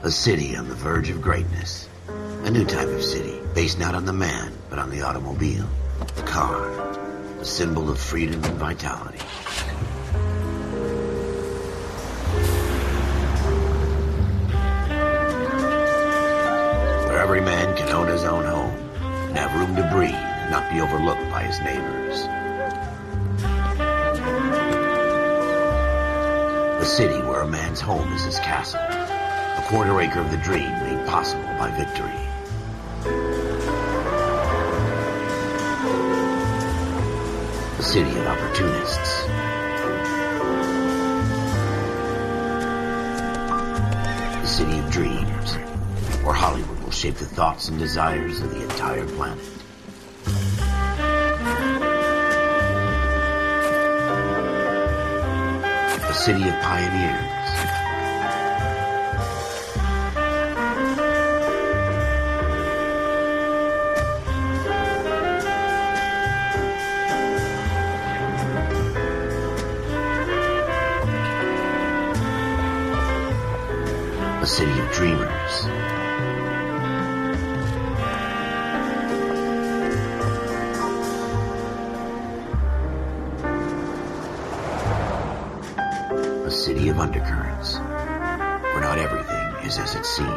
A city on the verge of greatness. A new type of city, based not on the man, but on the automobile. The car. A symbol of freedom and vitality. Where every man can own his own home, and have room to breathe, and not be overlooked by his neighbors. A city where a man's home is his castle. A quarter acre of the dream made possible by victory. A city of opportunists. A city of dreams, where Hollywood will shape the thoughts and desires of the entire planet. A city of pioneers. A city of dreamers. A city of undercurrents, where not everything is as it seems.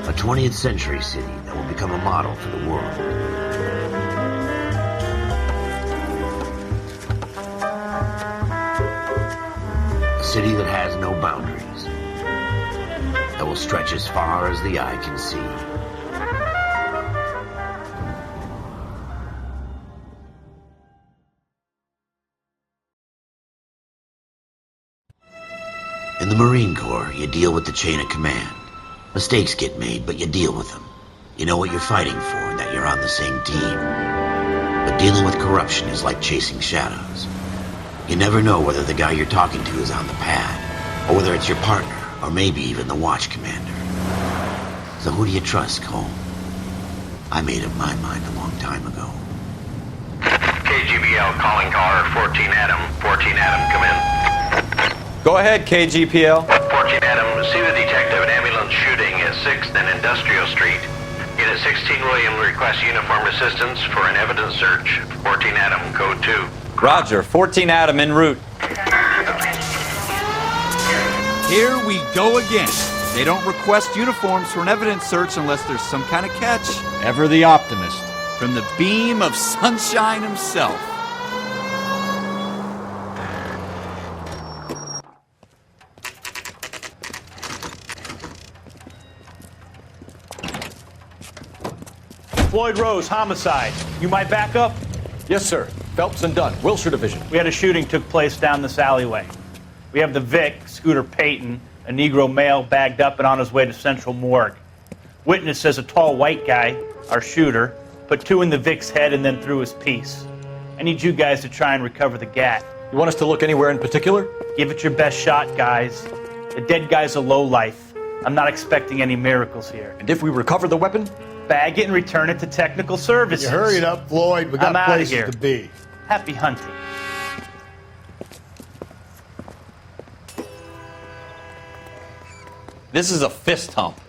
A 20th century city that will become a model for the world. A city that has no boundaries, that will stretch as far as the eye can see. In the Marine Corps, you deal with the chain of command. Mistakes get made, but you deal with them. You know what you're fighting for and that you're on the same team. But dealing with corruption is like chasing shadows. You never know whether the guy you're talking to is on the pad, or whether it's your partner, or maybe even the watch commander. So who do you trust, Cole? I made up my mind a long time ago. KGBL calling caller 14 Adam. 14 Adam, come in. Go ahead, KGPL. 14 Adam, see the detective, an ambulance shooting at 6th and Industrial Street. Unit 16 William requests uniformed assistance for an evidence search. 14 Adam, code 2. Roger, 14 Adam en route. Here we go again. They don't request uniforms for an evidence search unless there's some kind of catch. Ever the optimist. From the beam of sunshine himself. Floyd Rose, homicide. You might back up? Yes, sir. Phelps and Dunn, Wilshire Division. We had a shooting took place down this alleyway. We have the Vic, Scooter Payton, a Negro male bagged up and on his way to Central Morgue. Witness says a tall white guy, our shooter, put 2 in the Vic's head and then threw his piece. I need you guys to try and recover the gat. You want us to look anywhere in particular? Give it your best shot, guys. The dead guy's a lowlife. I'm not expecting any miracles here. And if we recover the weapon? Bag it and return it to technical services. You hurry it up, Floyd. We got I'm outta places here. to be. Happy hunting. This is a fist hump.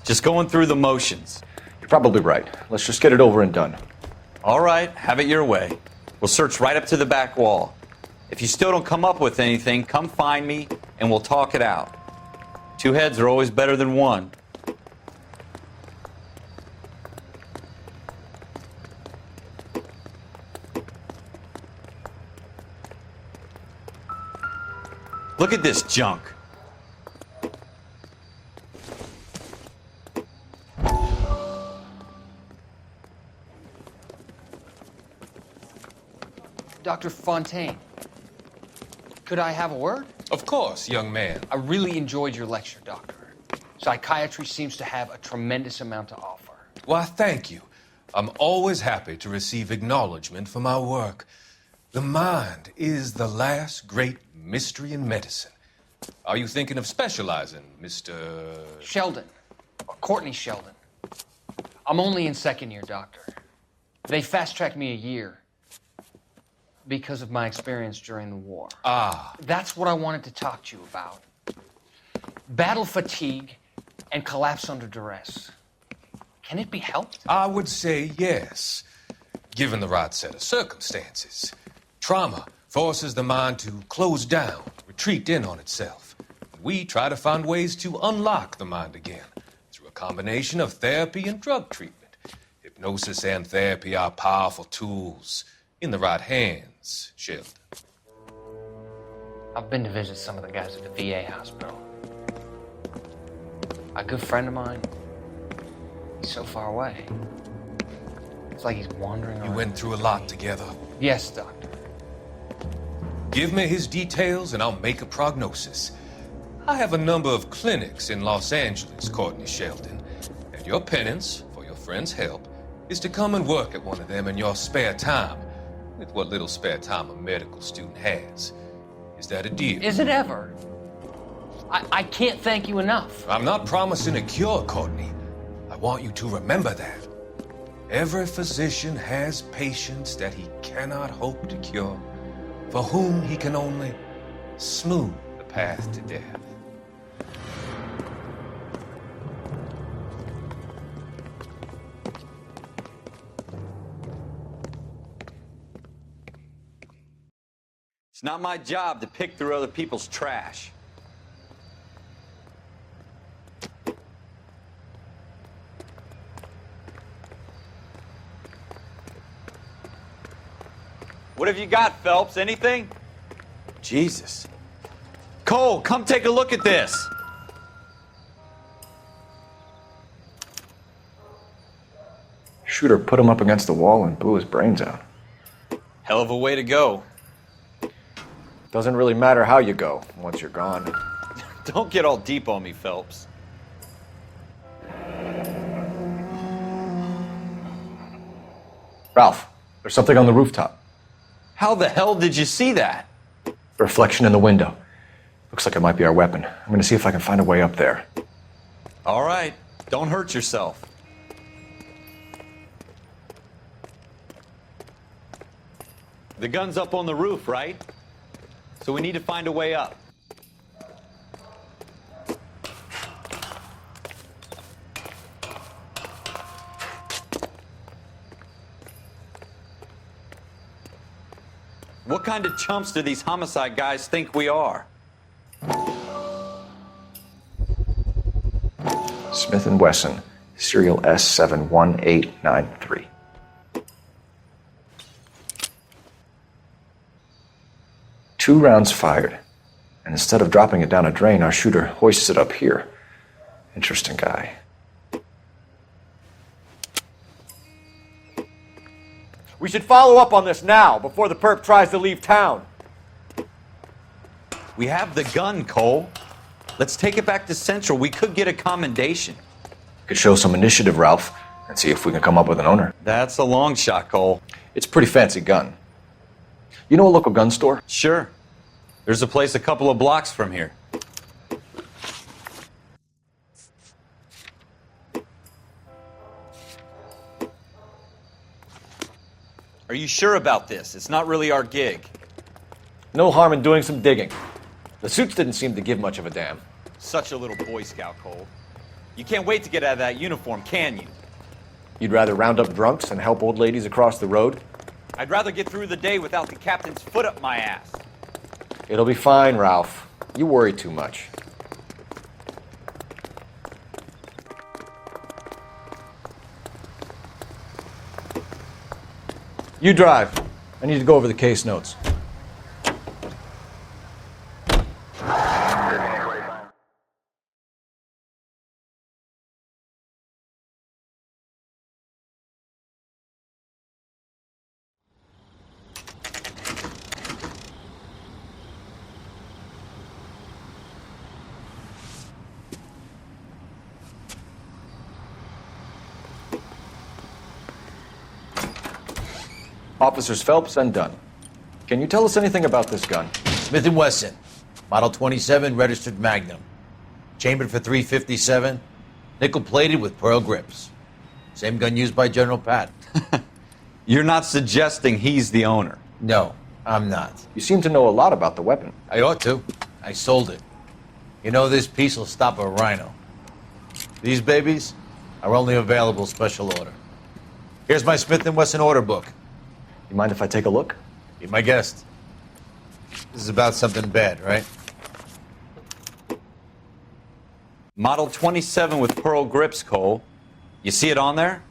Just going through the motions. You're probably right. Let's just get it over and done. All right, have it your way. We'll search right up to the back wall. If you still don't come up with anything, come find me and we'll talk it out. 2 heads are always better than 1. Look at this junk. Dr. Fontaine, could I have a word? Of course, young man. I really enjoyed your lecture, Doctor. Psychiatry seems to have a tremendous amount to offer. Why, thank you. I'm always happy to receive acknowledgement for my work. The mind is the last great mystery in medicine. Are you thinking of specializing, Mr. Sheldon, or Courtney Sheldon. I'm only in 2nd year, Doctor. They fast-tracked me a year. Because of my experience during the war. Ah, That's what I wanted to talk to you about. Battle fatigue and collapse under duress. Can it be helped? I would say yes, given the right set of circumstances. Trauma forces the mind to close down, retreat in on itself. We try to find ways to unlock the mind again through a combination of therapy and drug treatment. Hypnosis and therapy are powerful tools in the right hands, Sheldon. I've been to visit some of the guys at the VA hospital. A good friend of mine, he's so far away. It's like he's wandering You around. went through a lot together. Yes, Doctor. Give me his details and I'll make a prognosis. I have a number of clinics in Los Angeles, Courtney Sheldon, and your penance, for your friend's help, is to come and work at one of them in your spare time, with what little spare time a medical student has. Is that a deal? Is it ever? I can't thank you enough. I'm not promising a cure, Courtney. I want you to remember that. Every physician has patients that he cannot hope to cure, for whom he can only smooth the path to death. It's not my job to pick through other people's trash. What have you got, Phelps? Anything? Jesus. Cole, come take a look at this. Shooter put him up against the wall and blew his brains out. Hell of a way to go. Doesn't really matter how you go once you're gone. Don't get all deep on me, Phelps. Ralph, there's something on the rooftop. How the hell did you see that? Reflection in the window. Looks like it might be our weapon. I'm gonna see if I can find a way up there. All right, don't hurt yourself. The gun's up on the roof, right? So we need to find a way up. What kind of chumps do these homicide guys think we are? Smith & Wesson, serial S71893. Two rounds fired, and instead of dropping it down a drain, our shooter hoists it up here. Interesting guy. We should follow up on this now, before the perp tries to leave town. We have the gun, Cole. Let's take it back to Central. We could get a commendation. Could show some initiative, Ralph, and see if we can come up with an owner. That's a long shot, Cole. It's a pretty fancy gun. You know a local gun store? Sure. There's a place a couple of blocks from here. Are you sure about this? It's not really our gig. No harm in doing some digging. The suits didn't seem to give much of a damn. Such a little Boy Scout, Cole. You can't wait to get out of that uniform, can you? You'd rather round up drunks than help old ladies across the road? I'd rather get through the day without the captain's foot up my ass. It'll be fine, Ralph. You worry too much. You drive. I need to go over the case notes. Officers Phelps and Dunn. Can you tell us anything about this gun? Smith & Wesson, Model 27, registered Magnum. Chambered for .357, nickel-plated with pearl grips. Same gun used by General Patton. You're not suggesting he's the owner? No, I'm not. You seem to know a lot about the weapon. I ought to. I sold it. You know, this piece will stop a rhino. These babies are only available special order. Here's my Smith & Wesson order book. You mind if I take a look? Be my guest. This is about something bad, right? Model 27 with pearl grips, Cole. You see it on there?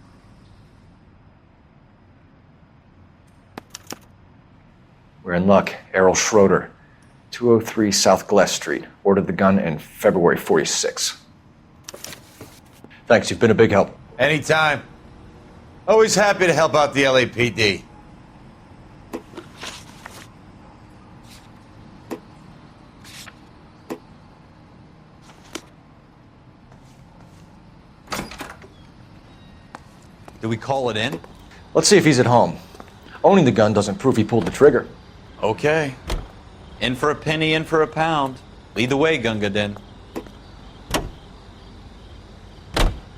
We're in luck. Errol Schroeder, 203 South Glass Street. Ordered the gun in February 46. Thanks, you've been a big help. Anytime. Always happy to help out the LAPD. Do we call it in? Let's see if he's at home. Owning the gun doesn't prove he pulled the trigger. Okay. In for a penny, in for a pound. Lead the way, Gunga Din.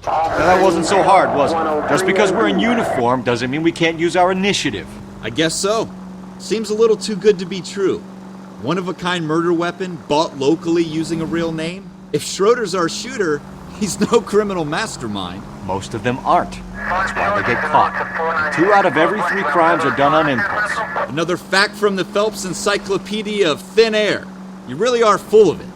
Now, that wasn't so hard, was it? Just because we're in uniform doesn't mean we can't use our initiative. I guess so. Seems a little too good to be true. One-of-a-kind murder weapon bought locally using a real name? If Schroeder's our shooter, he's no criminal mastermind. Most of them aren't. That's why they get caught. 2 out of every 3 crimes are done on impulse. Another fact from the Phelps Encyclopedia of Thin Air. You really are full of it.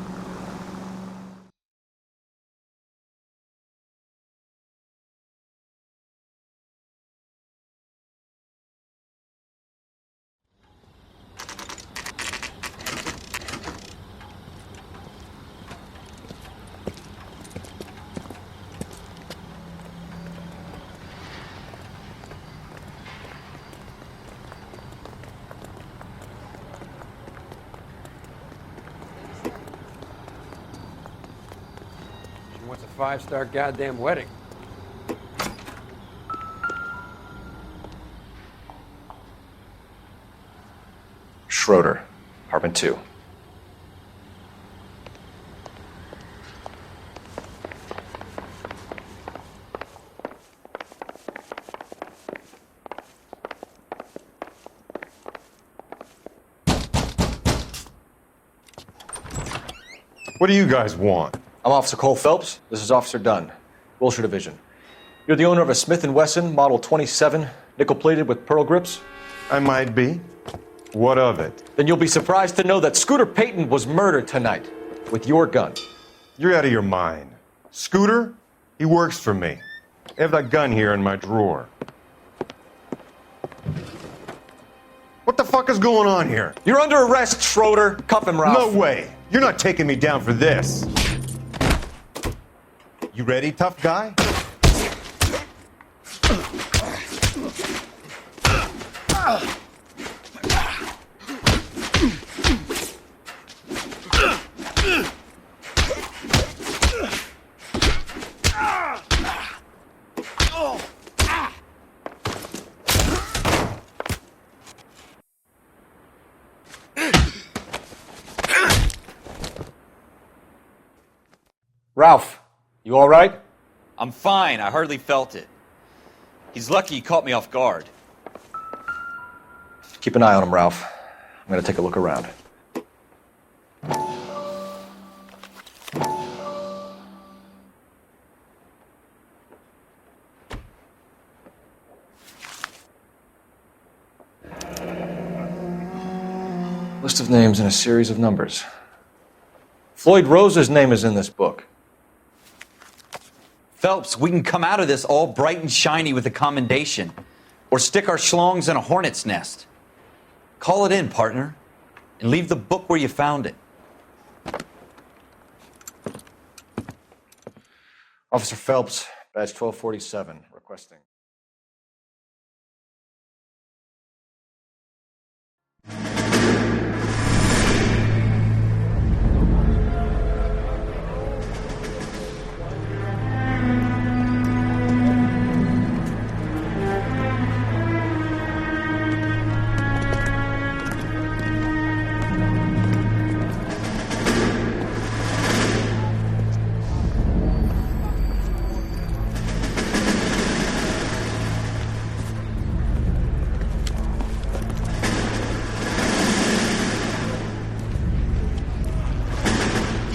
What's a 5-star goddamn wedding? Schroeder, apartment 2. What do you guys want? I'm Officer Cole Phelps. This is Officer Dunn, Wilshire Division. You're the owner of a Smith & Wesson Model 27, nickel-plated with pearl grips? I might be. What of it? Then you'll be surprised to know that Scooter Payton was murdered tonight with your gun. You're out of your mind. Scooter? He works for me. I have that gun here in my drawer. What the fuck is going on here? You're under arrest, Schroeder. Cuff him, Ralph. No way. You're not taking me down for this. You ready, tough guy? Ralph, you all right? I'm fine. I hardly felt it. He's lucky he caught me off guard. Keep an eye on him, Ralph. I'm going to take a look around. List of names and a series of numbers. Floyd Rose's name is in this book. Phelps, we can come out of this all bright and shiny with a commendation. Or stick our schlongs in a hornet's nest. Call it in, partner. And leave the book where you found it. Officer Phelps, badge 1247, requesting.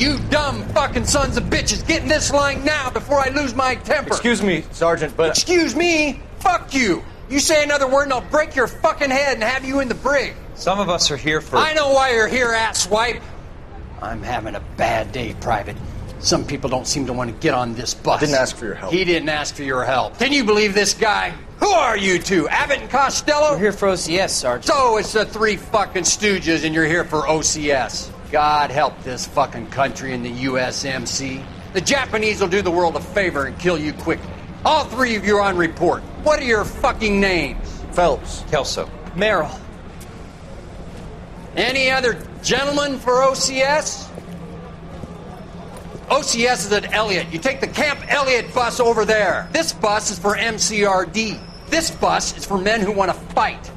You dumb fucking sons of bitches, get in this line now before I lose my temper. Excuse me, Sergeant, but... Excuse me? Fuck you. You say another word and I'll break your fucking head and have you in the brig. Some of us are here for... I know why you're here, asswipe. I'm having a bad day, Private. Some people don't seem to want to get on this bus. I didn't ask for your help. He didn't ask for your help. Can you believe this guy? Who are you two? Abbott and Costello? We're here for OCS, Sergeant. So it's the three fucking stooges and you're here for OCS. God help this fucking country and the USMC. The Japanese will do the world a favor and kill you quickly. All three of you are on report. What are your fucking names? Phelps. Kelso. Merrill. Any other gentlemen for OCS? OCS is at Elliott. You take the Camp Elliott bus over there. This bus is for MCRD. This bus is for men who want to fight.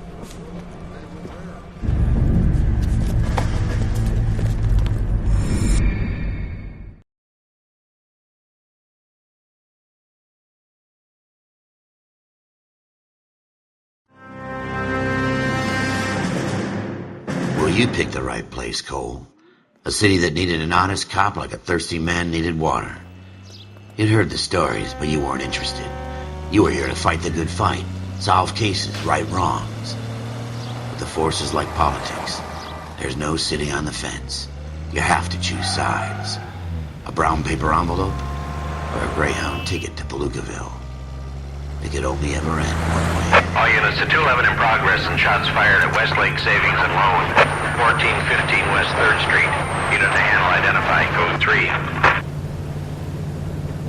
Well, you picked the right place, Cole. A city that needed an honest cop like a thirsty man needed water. You'd heard the stories, but you weren't interested. You were here to fight the good fight, solve cases, right wrongs. But the force is like politics. There's no sitting on the fence. You have to choose sides. A brown paper envelope or a Greyhound ticket to Palookaville. It could only ever end one way. All units to 211 in progress and shots fired at Westlake Savings and Loan, 1415 West 3rd Street. Unit to handle identify, code 3.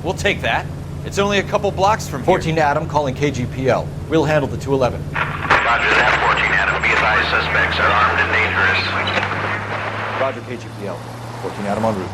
We'll take that. It's only a couple blocks from here. 14 Adam calling KGPL. We'll handle the 211. Roger that, 14 Adam. Be advised, suspects are armed and dangerous. Roger, KGPL. 14 Adam en route.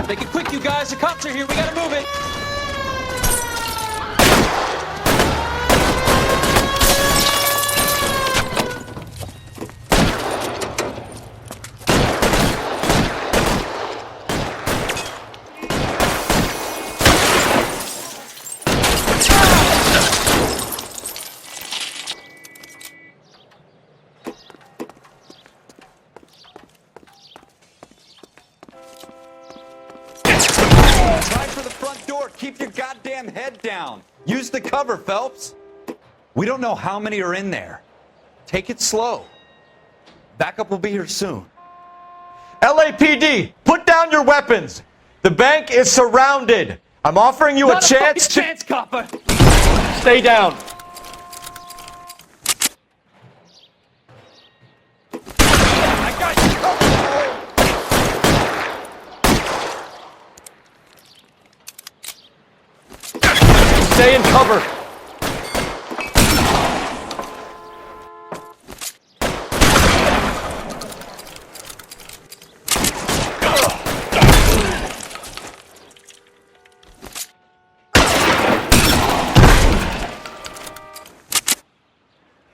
Make it quick, you guys. The cops are here. We gotta move it. Keep your goddamn head down. Use the cover, Phelps. We don't know how many are in there. Take it slow. Backup will be here soon. LAPD, put down your weapons. The bank is surrounded. I'm offering you a chance to... chance, copper. Stay down. I got you. Stay in cover.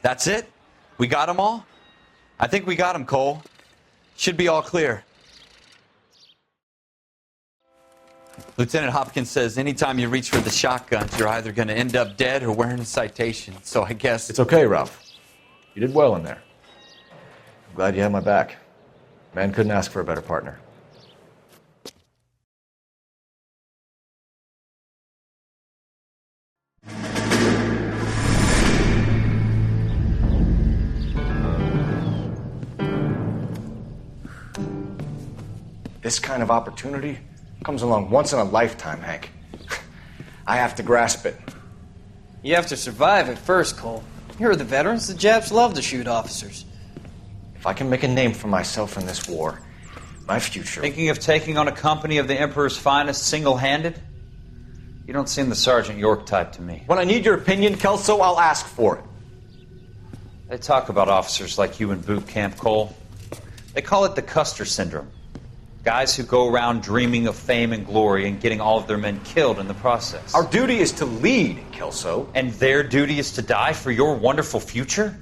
That's it? We got them all? I think we got them, Cole. Should be all clear. Lieutenant Hopkins says anytime you reach for the shotguns, you're either going to end up dead or wearing a citation. So I guess... It's okay, Ralph. You did well in there. I'm glad you had my back. Man couldn't ask for a better partner. This kind of opportunity comes along once in a lifetime, Hank. I have to grasp it. You have to survive it first, Cole. You're the veterans. The Japs love to shoot officers. If I can make a name for myself in this war, my future... Thinking of taking on a company of the Emperor's finest single-handed? You don't seem the Sergeant York type to me. When I need your opinion, Kelso, I'll ask for it. They talk about officers like you in boot camp, Cole. They call it the Custer syndrome. Guys who go around dreaming of fame and glory and getting all of their men killed in the process. Our duty is to lead, Kelso. And their duty is to die for your wonderful future?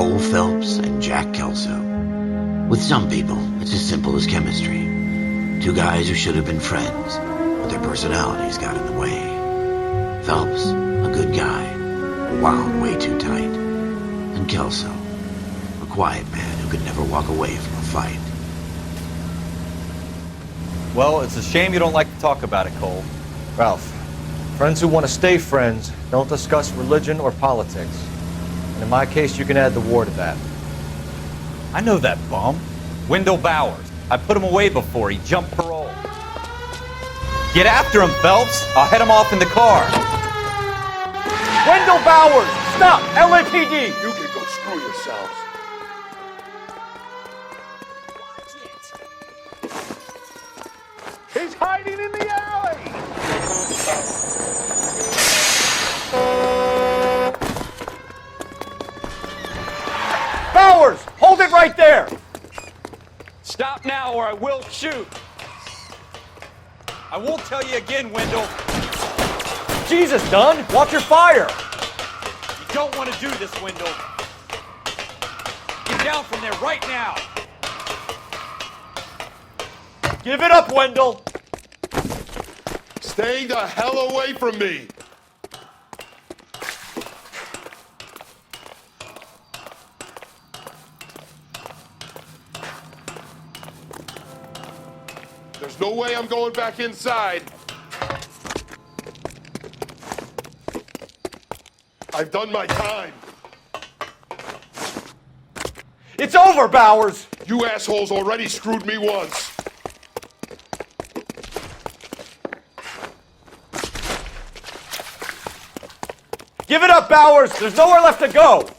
Cole Phelps and Jack Kelso. With some people, it's as simple as chemistry. Two guys who should have been friends, but their personalities got in the way. Phelps, a good guy, wound way too tight. And Kelso, a quiet man who could never walk away from a fight. Well, it's a shame you don't like to talk about it, Cole. Ralph, friends who want to stay friends don't discuss religion or politics. And in my case, you can add the war to that. I know that bum. Wendell Bowers. I put him away before. He jumped parole. Get after him, Phelps. I'll head him off in the car. Wendell Bowers! Stop! LAPD! You can go screw yourselves. He's hiding in the alley! Bowers! Hold it right there! Stop now or I will shoot. I won't tell you again, Wendell. Jesus, Dunn! Watch your fire! You don't want to do this, Wendell. Get down from there right now. Give it up, Wendell! Stay the hell away from me! There's no way I'm going back inside. I've done my time. It's over, Bowers! You assholes already screwed me once. Give it up, Bowers! There's nowhere left to go!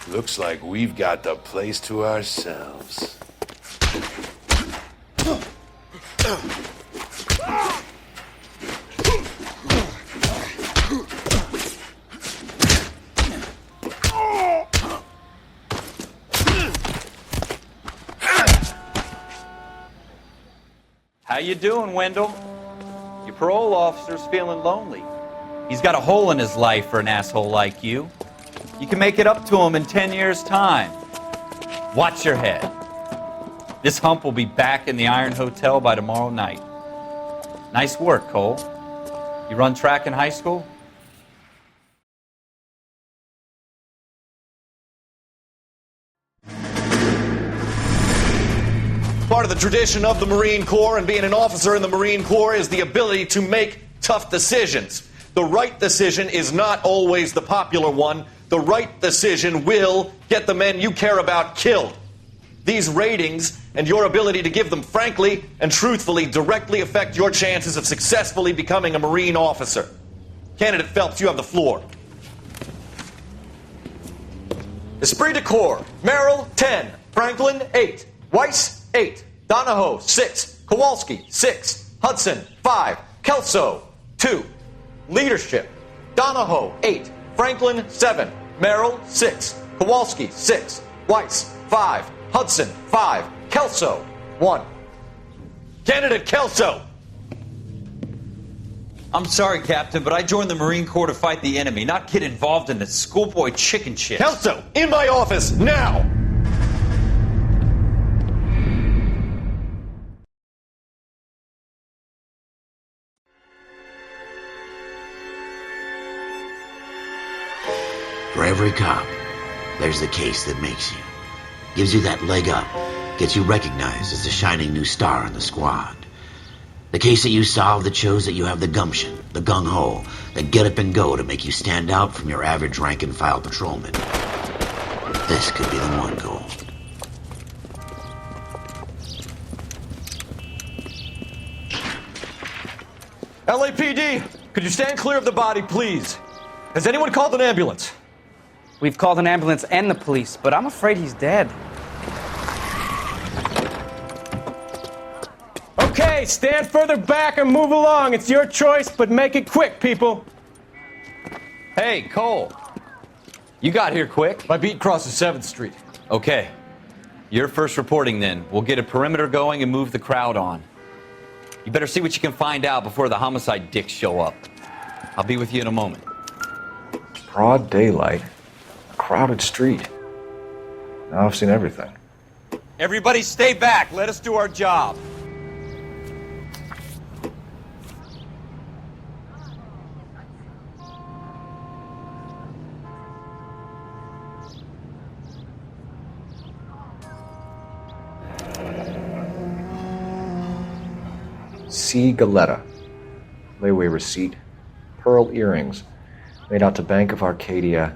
Looks like we've got the place to ourselves. How you doing, Wendell? Your parole officer's feeling lonely. He's got a hole in his life for an asshole like you. You can make it up to him in 10 years' time. Watch your head. This hump will be back in the Iron Hotel by tomorrow night. Nice work, Cole. You run track in high school? Part of the tradition of the Marine Corps and being an officer in the Marine Corps is the ability to make tough decisions. The right decision is not always the popular one. The right decision will get the men you care about killed. These ratings and your ability to give them frankly and truthfully directly affect your chances of successfully becoming a Marine officer. Candidate Phelps, you have the floor. Esprit de Corps, Merrill, 10. Franklin, 8. Weiss, 8. Donahoe, 6. Kowalski, 6. Hudson, 5. Kelso, 2. Leadership, Donahoe, 8. Franklin, 7. Merrill, 6. Kowalski, 6. Weiss, 5. Hudson, 5. Kelso, 1. Candidate Kelso! I'm sorry, Captain, but I joined the Marine Corps to fight the enemy, not get involved in the schoolboy chicken shit. Kelso, in my office, now! For every cop, there's the case that makes you. Gives you that leg up, gets you recognized as the shining new star in the squad. The case that you solve that shows that you have the gumption, the gung-ho, the get up and go to make you stand out from your average rank-and-file patrolman. This could be the one goal. LAPD, could you stand clear of the body, please? Has anyone called an ambulance? We've called an ambulance and the police, but I'm afraid he's dead. Okay, stand further back and move along. It's your choice, but make it quick, people. Hey, Cole. You got here quick. My beat crosses 7th Street. Okay. You're first reporting then. We'll get a perimeter going and move the crowd on. You better see what you can find out before the homicide dicks show up. I'll be with you in a moment. Broad daylight, a crowded street. Now I've seen everything. Everybody stay back. Let us do our job. C. Galetta. Layaway receipt. Pearl earrings. Made out to Bank of Arcadia.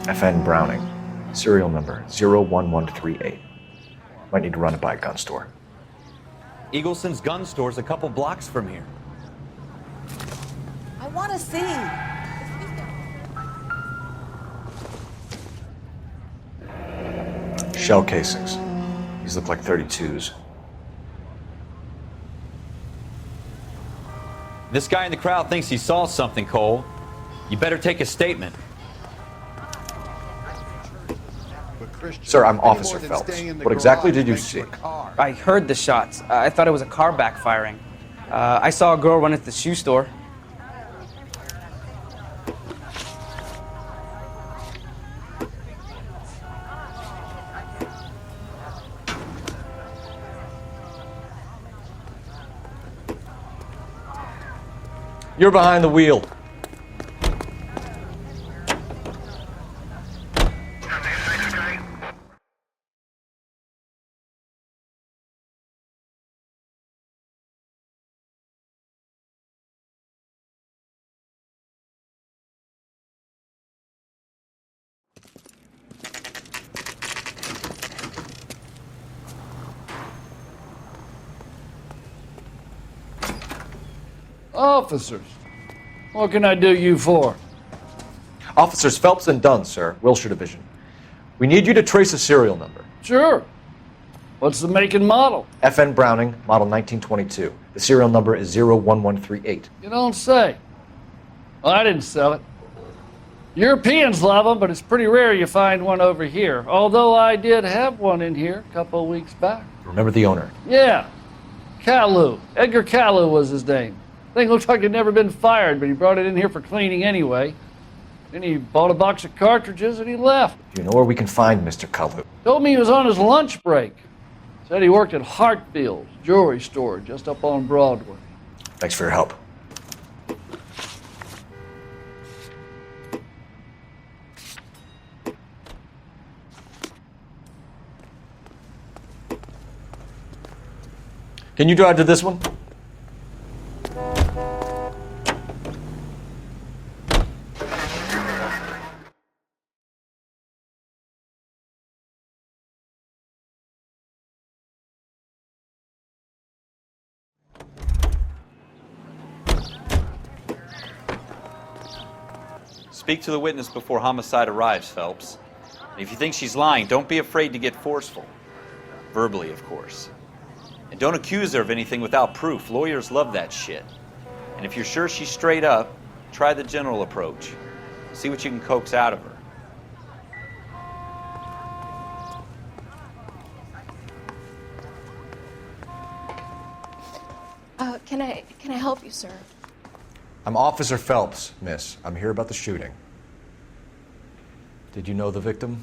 FN Browning. Serial number 01138. Might need to run it by a gun store. Eagleson's gun store's a couple blocks from here. I want to see. Shell casings. These look like 32s. This guy in the crowd thinks he saw something, Cole. You better take a statement. Sir, I'm Officer Phelps. What exactly did you see? I heard the shots. I thought it was a car backfiring. I saw a girl run into the shoe store. You're behind the wheel. Officers, what can I do you for? Officers Phelps and Dunn, sir, Wilshire Division. We need you to trace a serial number. Sure. What's the make and model? FN Browning, model 1922. The serial number is 01138. You don't say. Well, I didn't sell it. Europeans love them, but it's pretty rare you find one over here. Although I did have one in here a couple of weeks back. Remember the owner? Yeah. Caillou. Edgar Caillou was his name. Thing looked like he'd never been fired, but he brought it in here for cleaning anyway. Then he bought a box of cartridges and he left. Do you know where we can find Mr. Caillou? Told me he was on his lunch break. Said he worked at Hartfield's jewelry store just up on Broadway. Thanks for your help. Can you drive to this one? Speak to the witness before homicide arrives, Phelps. And if you think she's lying, don't be afraid to get forceful. Verbally, of course. And don't accuse her of anything without proof. Lawyers love that shit. And if you're sure she's straight up, try the general approach. See what you can coax out of her. Can I help you, sir? I'm Officer Phelps, miss. I'm here about the shooting. Did you know the victim?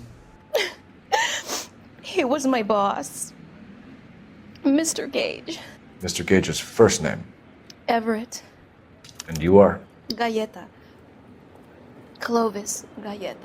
He was my boss, Mr. Gage. Mr. Gage's first name. Everett. And you are? Galleta. Clovis Galleta.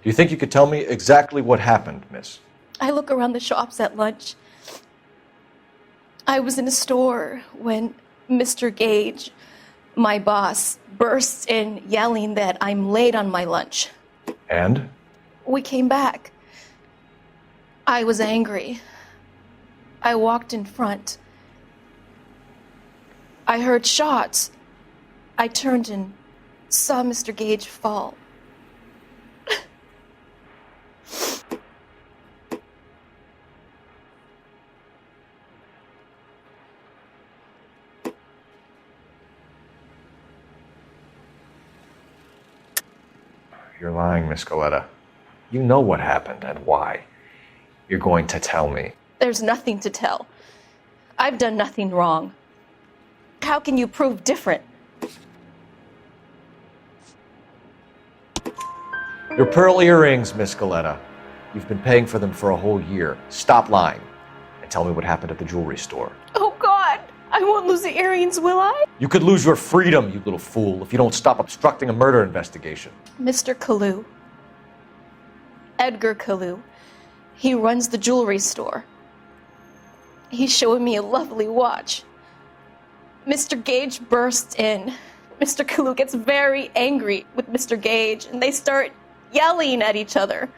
Do you think you could tell me exactly what happened, miss? I look around the shops at lunch. I was in a store when Mr. Gage, my boss, bursts in yelling that I'm late on my lunch. And? We came back. I was angry. I walked in front. I heard shots. I turned and saw Mr. Gage fall. You're lying, Miss Coletta. You know what happened and why. You're going to tell me. There's nothing to tell. I've done nothing wrong. How can you prove different? Your pearl earrings, Miss Coletta. You've been paying for them for a whole year. Stop lying and tell me what happened at the jewelry store. Oh, God! I won't lose the earrings, will I? You could lose your freedom, you little fool, if you don't stop obstructing a murder investigation. Mr. Kalu. Edgar Kalu. He runs the jewelry store. He's showing me a lovely watch. Mr. Gage bursts in. Mr. Kalu gets very angry with Mr. Gage, and they start yelling at each other.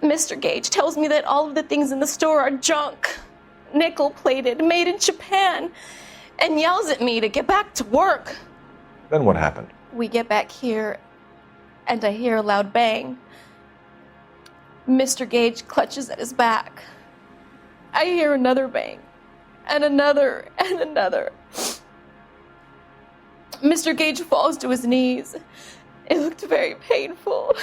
Mr. Gage tells me that all of the things in the store are junk, nickel-plated, made in Japan, and yells at me to get back to work. Then what happened? We get back here, and I hear a loud bang. Mr. Gage clutches at his back. I hear another bang, and another, and another. Mr. Gage falls to his knees. It looked very painful.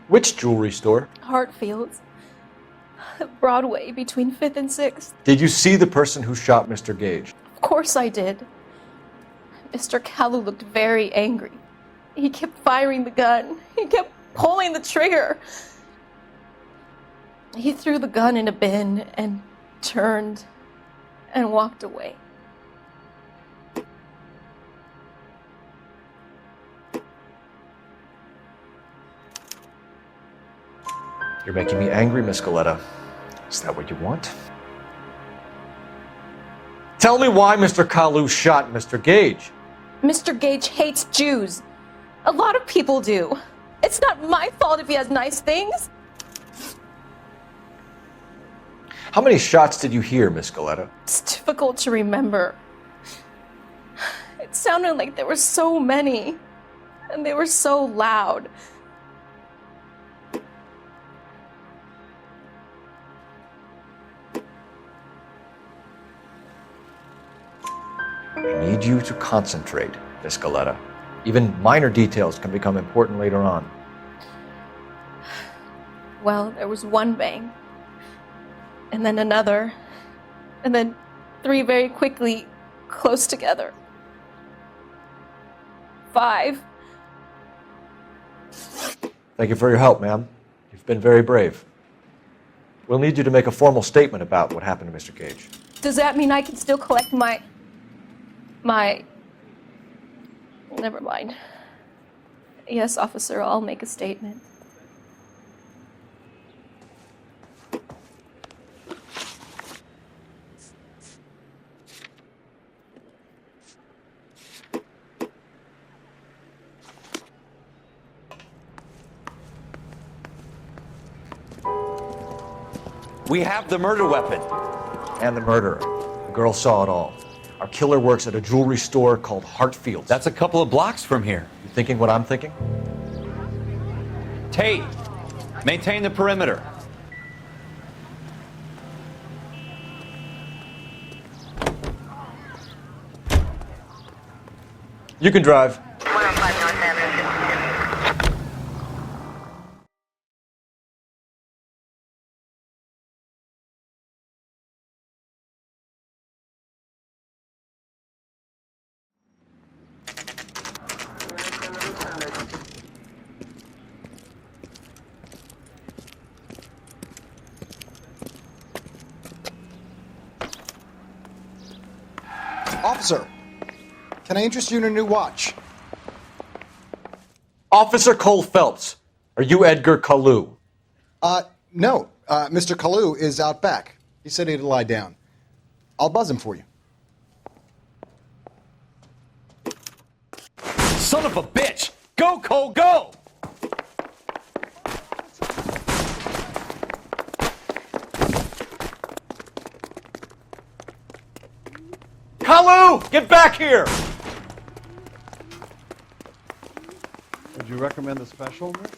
Which jewelry store? Hartfield's. Broadway, between 5th and 6th. Did you see the person who shot Mr. Gage? Of course I did. Mr. Kalu looked very angry. He kept firing the gun. He kept pulling the trigger. He threw the gun in a bin and turned and walked away. You're making me angry, Miss Coletta. Is that what you want? Tell me why Mr. Kalu shot Mr. Gage. Mr. Gage hates Jews. A lot of people do. It's not my fault if he has nice things. How many shots did you hear, Miss Coletta? It's difficult to remember. It sounded like there were so many, and they were so loud. I need you to concentrate, Miss Coletta. Even minor details can become important later on. Well, there was one bang, and then another, and then 3 very quickly, close together. 5. Thank you for your help, ma'am. You've been very brave. We'll need you to make a formal statement about what happened to Mr. Gage. Does that mean I can still collect my... Never mind. Yes, officer, I'll make a statement. We have the murder weapon. And the murderer. The girl saw it all. Our killer works at a jewelry store called Hartfield's. That's a couple of blocks from here. You thinking what I'm thinking? Tate, maintain the perimeter. You can drive. Officer, can I interest you in a new watch? Officer Cole Phelps, are you Edgar Kalu? No. Mr. Kalu is out back. He said he'd lie down. I'll buzz him for you. Son of a bitch! Go, Cole, go! Kalu! Get back here! Would you recommend the special, Nick?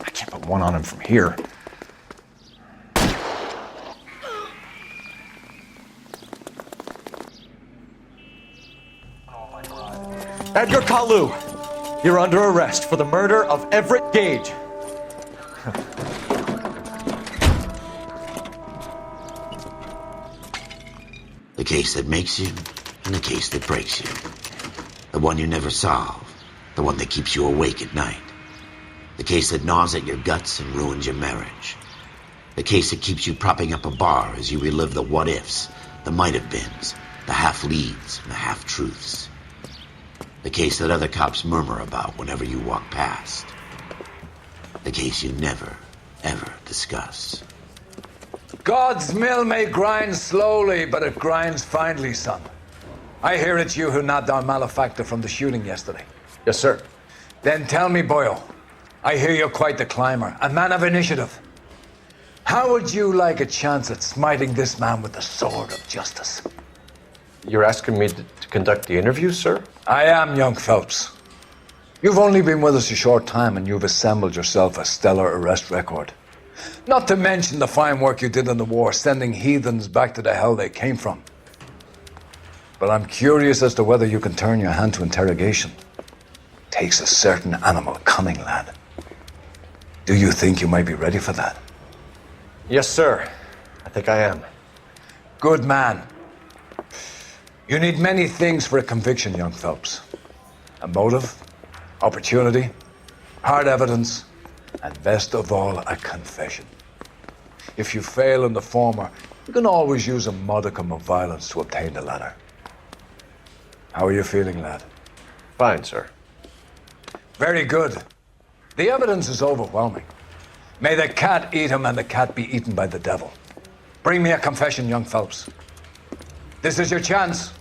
I can't put one on him from here. Edgar Kalu, you're under arrest for the murder of Everett Gage. The case that makes you, and the case that breaks you. The one you never solve, the one that keeps you awake at night. The case that gnaws at your guts and ruins your marriage. The case that keeps you propping up a bar as you relive the what-ifs, the might-have-beens, the half-leads, and the half-truths. The case that other cops murmur about whenever you walk past. The case you never, ever discuss. God's mill may grind slowly, but it grinds finely, son. I hear it's you who nabbed our malefactor from the shooting yesterday. Yes, sir. Then tell me, Boyle, I hear you're quite the climber, a man of initiative. How would you like a chance at smiting this man with the sword of justice? You're asking me to conduct the interview, sir? I am, young Phelps. You've only been with us a short time and you've assembled yourself a stellar arrest record. Not to mention the fine work you did in the war, sending heathens back to the hell they came from. But I'm curious as to whether you can turn your hand to interrogation. Takes a certain animal cunning, lad. Do you think you might be ready for that? Yes, sir. I think I am. Good man. You need many things for a conviction, young Phelps. A motive, opportunity, hard evidence, and best of all, a confession. If you fail in the former, you can always use a modicum of violence to obtain the latter. How are you feeling, lad? Fine, sir. Very good. The evidence is overwhelming. May the cat eat him and the cat be eaten by the devil. Bring me a confession, young Phelps. This is your chance.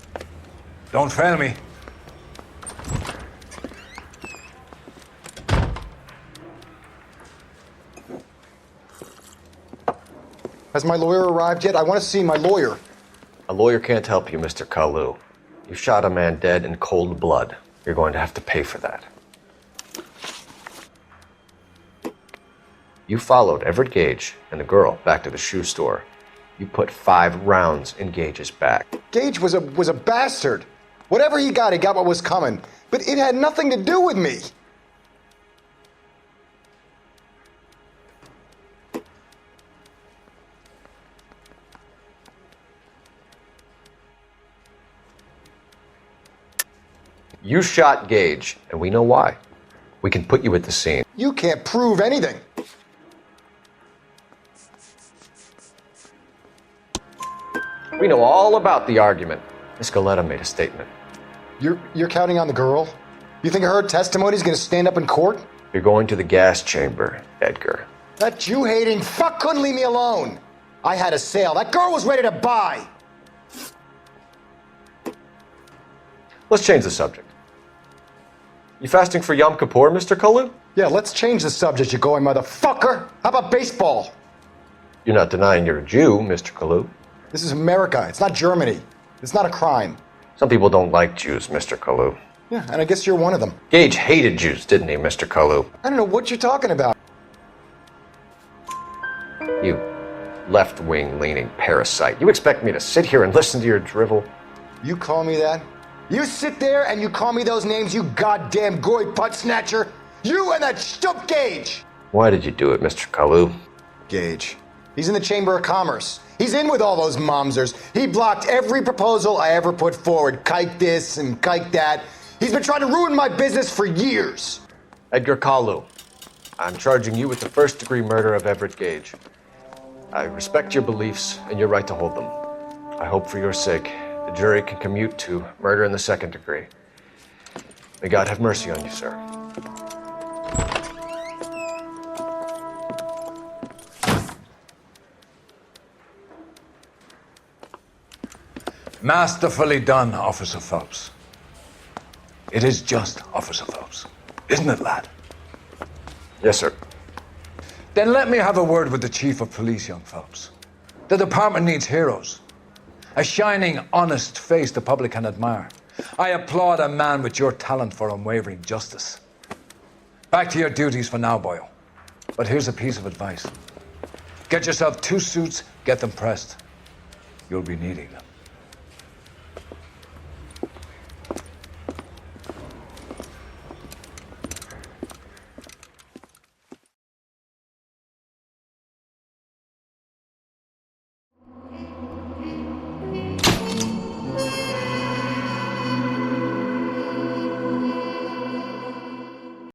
Don't fail me. Has my lawyer arrived yet? I want to see my lawyer. A lawyer can't help you, Mr. Kalu. You shot a man dead in cold blood. You're going to have to pay for that. You followed Everett Gage and the girl back to the shoe store. You put 5 rounds in Gage's back. Gage was a bastard. Whatever he got what was coming. But it had nothing to do with me. You shot Gage, and we know why. We can put you at the scene. You can't prove anything. We know all about the argument. Miss Galetta made a statement. You're counting on the girl? You think her testimony is going to stand up in court? You're going to the gas chamber, Edgar. That Jew-hating fuck couldn't leave me alone. I had a sale. That girl was ready to buy. Let's change the subject. You fasting for Yom Kippur, Mr. Kalu? Yeah, let's change the subject, you going motherfucker. How about baseball? You're not denying you're a Jew, Mr. Kalu. This is America. It's not Germany. It's not a crime. Some people don't like Jews, Mr. Kalu. Yeah, and I guess you're one of them. Gage hated Jews, didn't he, Mr. Kalu? I don't know what you're talking about. You left-wing leaning parasite. You expect me to sit here and listen to your drivel? You call me that? You sit there and you call me those names, you goddamn goy putt snatcher? You and that stup Gage! Why did you do it, Mr. Kalu? Gage. He's in the Chamber of Commerce. He's in with all those momsers. He blocked every proposal I ever put forward. Kike this and kike that. He's been trying to ruin my business for years. Edgar Kalu, I'm charging you with the first-degree murder of Everett Gage. I respect your beliefs and your right to hold them. I hope for your sake the jury can commute to murder in the second degree. May God have mercy on you, sir. Masterfully done, Officer Phelps. It is just, Officer Phelps. Isn't it, lad? Yes, sir. Then let me have a word with the chief of police, young fellows. The department needs heroes. A shining, honest face the public can admire. I applaud a man with your talent for unwavering justice. Back to your duties for now, boyo. But here's a piece of advice. Get yourself 2 suits, get them pressed. You'll be needing them.